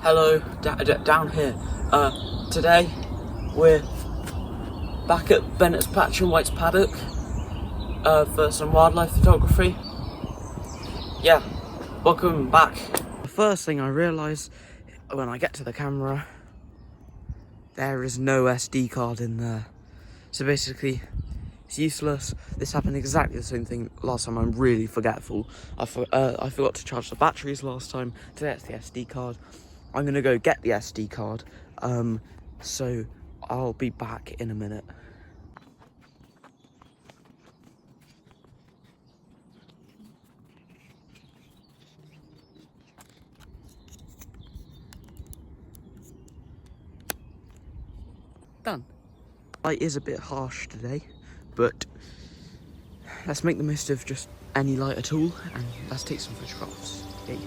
Hello, down here. Today we're back at Benotts Patch and White's Paddock for some wildlife photography. Yeah, welcome back. The first thing I realise when I get to the camera, there is no SD card in there. So basically, it's useless. This happened exactly the same thing last time. I'm really forgetful. I forgot to charge the batteries last time. Today it's the SD card. I'm gonna go get the SD card. So I'll be back in a minute. Done. Light is a bit harsh today, but let's make the most of just any light at all, and let's take some photographs. Yay.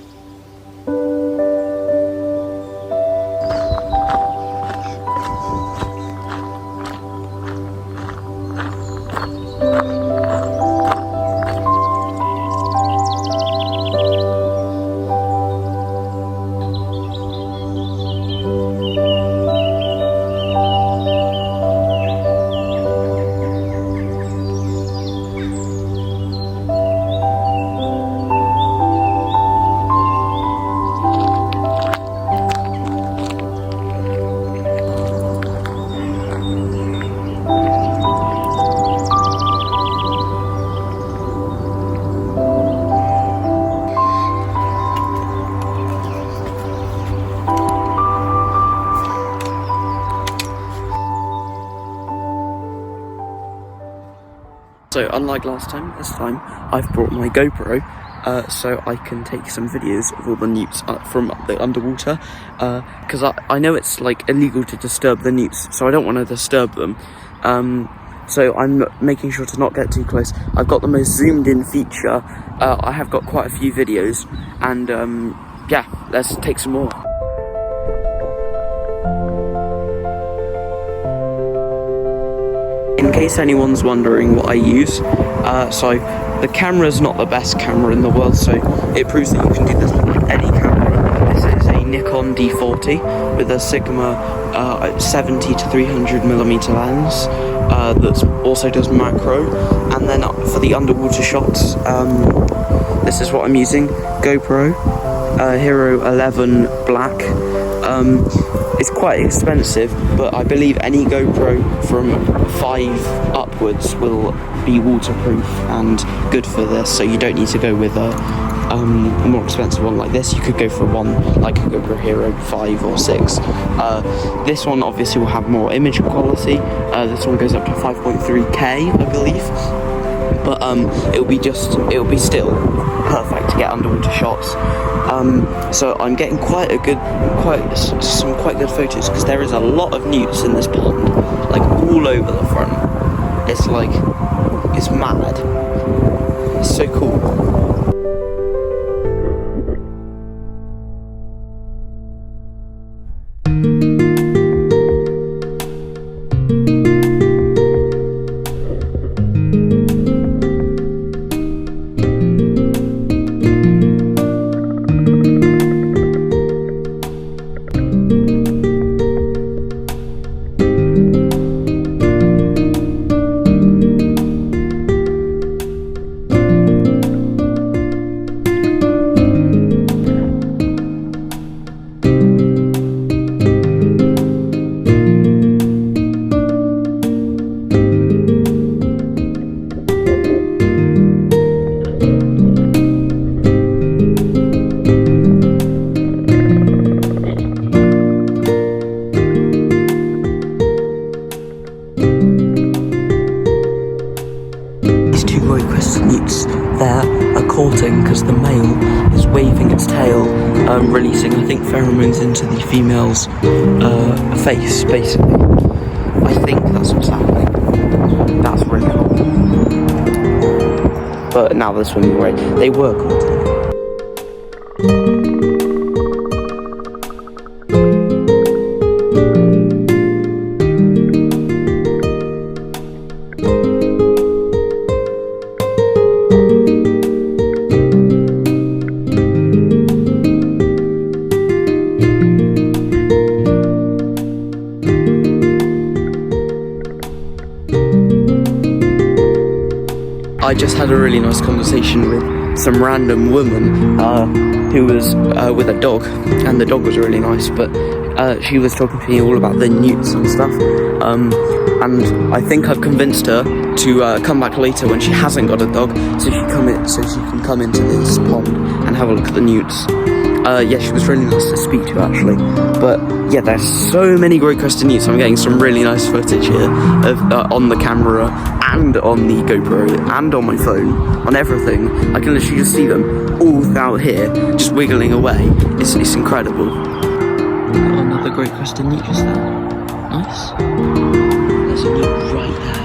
So unlike last time, this time I've brought my GoPro so I can take some videos of all the newts from the underwater, because I know it's like illegal to disturb the newts, so I don't want to disturb them. So I'm making sure to not get too close. I've got the most zoomed in feature. I have got quite a few videos, and yeah, let's take some more. In case anyone's wondering what I use, so the camera's not the best camera in the world, so it proves that you can do this with any camera. This is a Nikon D40 with a Sigma 70 to 300mm lens that also does macro. And then for the underwater shots, this is what I'm using, GoPro Hero 11 Black. It's quite expensive, but I believe any GoPro from 5 upwards will be waterproof and good for this, so you don't need to go with a more expensive one like this. You could go for one like a GoPro Hero 5 or 6. This one obviously will have more image quality. This one goes up to 5.3K, I believe. But it'll be still perfect to get underwater shots. So I'm getting quite some quite good photos, because there is a lot of newts in this pond, like all over the front. It's mad. It's so cool. Crested newts there are courting because the male is waving its tail, releasing, I think, pheromones into the female's face, basically. I think that's what's happening. That's really cool. But now they're swimming away. They were courting. I just had a really nice conversation with some random woman who was with a dog, and the dog was really nice, but she was talking to me all about the newts and stuff, and I think I've convinced her to come back later when she hasn't got a dog, so she can come into this pond and have a look at the newts. Yeah, she was really nice to speak to actually. But yeah, there's so many great crested newts. I'm getting some really nice footage here of on the camera and on the GoPro and on my phone, on everything. I can literally just see them all out here, just wiggling away. It's incredible. Another great crested newt just there. Nice. There's a newt right there.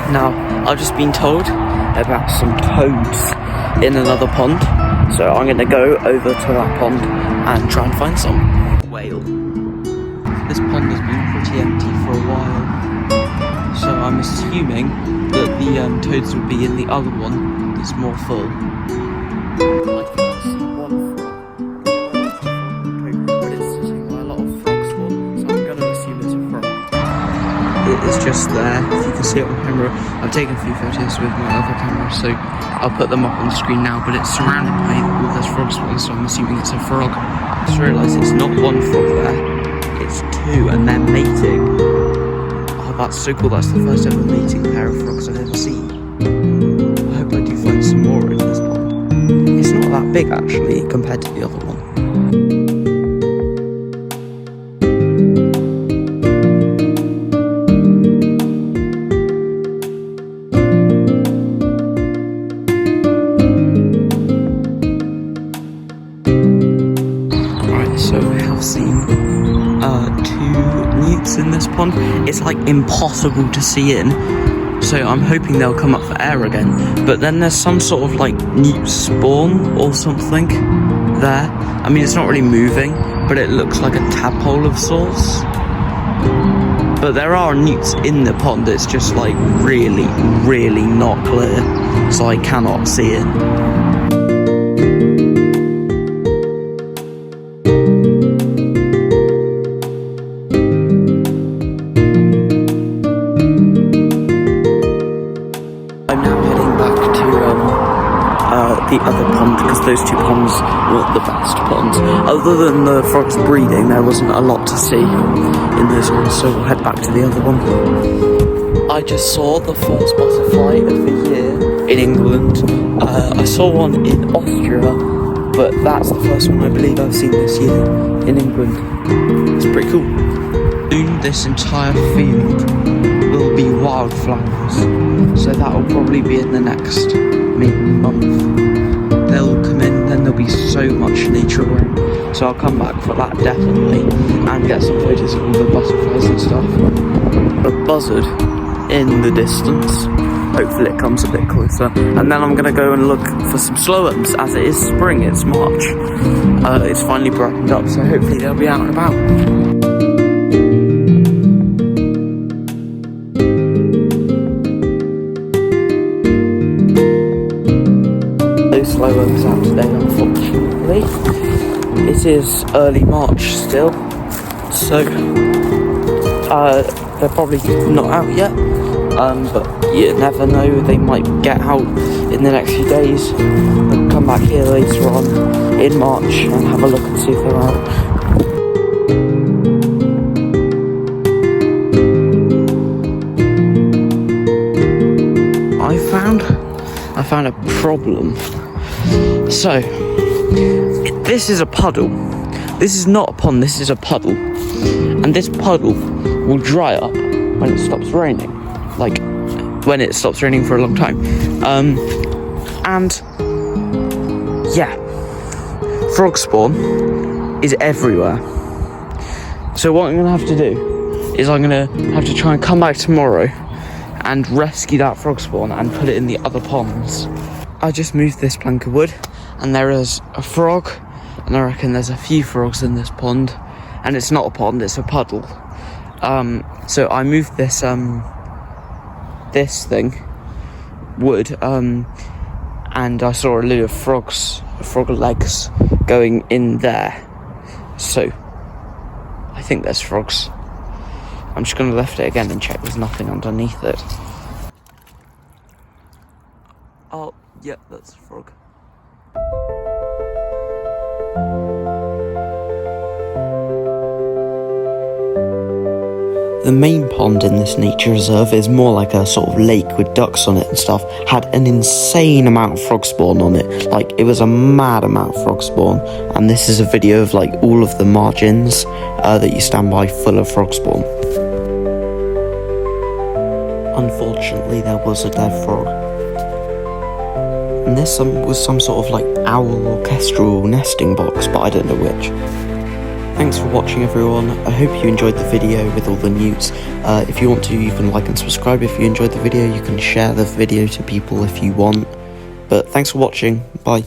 Now, I've just been told about some toads in another pond, so I'm going to go over to that pond and try and find some. Whale. This pond has been pretty empty for a while, so I'm assuming that the toads will be in the other one that's more full. I can see one frog, but it's sitting by a lot of frogspawn, so I'm going to assume it's a frog. It is just there, if you can see it on camera. I've taken a few photos with my other camera, so I'll put them up on the screen now, but it's surrounded by all those frog spawns, so I'm assuming it's a frog. I just realised it's not one frog there, it's two, and they're mating. Oh, that's so cool, that's the first ever mating pair of frogs I've ever seen. I hope I do find some more in this pond. It's not that big actually, compared to the other one. So I have seen two newts in this pond. It's like impossible to see in, so I'm hoping they'll come up for air again. But then there's some sort of like newt spawn or something there. I mean, it's not really moving, but it looks like a tadpole of sorts. But there are newts in the pond, it's just like really, really not clear, so I cannot see it. The other pond, because those two ponds weren't the best ponds. Other than the frogs breeding, there wasn't a lot to see in those ones, so we'll head back to the other one. I just saw the first butterfly of the year in England. I saw one in Austria, but that's the first one I believe I've seen this year in England. It's pretty cool. Soon this entire field will be wildflowers, so that will probably be in the next maybe month. They'll come in, then there'll be so much nature around, so I'll come back for that definitely and get some photos of all the butterflies and stuff. A buzzard in the distance, hopefully it comes a bit closer, and then I'm gonna go and look for some slow-ups as it is spring, it's March. It's finally brightened up, so hopefully they'll be out and about. Slow-ups out today, unfortunately. It is early March still, so they're probably not out yet, but you never know, they might get out in the next few days. I'll come back here later on in March and have a look and see if they're out. I found a problem. So, this is a puddle. This is not a pond, this is a puddle. And this puddle will dry up when it stops raining. Like, when it stops raining for a long time. And, yeah. Frog spawn is everywhere. So what I'm going to have to do is I'm going to have to try and come back tomorrow and rescue that frog spawn and put it in the other ponds. I just moved this plank of wood and there is a frog, and I reckon there's a few frogs in this pond, and it's not a pond, it's a puddle. So I moved this this thing, wood, and I saw a load of frog legs going in there. So I think there's frogs. I'm just going to lift it again and check there's nothing underneath it. Oh, yep, that's a frog. The main pond in this nature reserve is more like a sort of lake with ducks on it and stuff. Had an insane amount of frog spawn on it. Like, it was a mad amount of frog spawn. And this is a video of like all of the margins that you stand by full of frog spawn. Unfortunately, there was a dead frog. And this was some sort of like owl orchestral nesting box, but I don't know which. Thanks for watching, everyone. I hope you enjoyed the video with all the newts. If you want to, you can like and subscribe if you enjoyed the video. You can share the video to people if you want. But thanks for watching. Bye.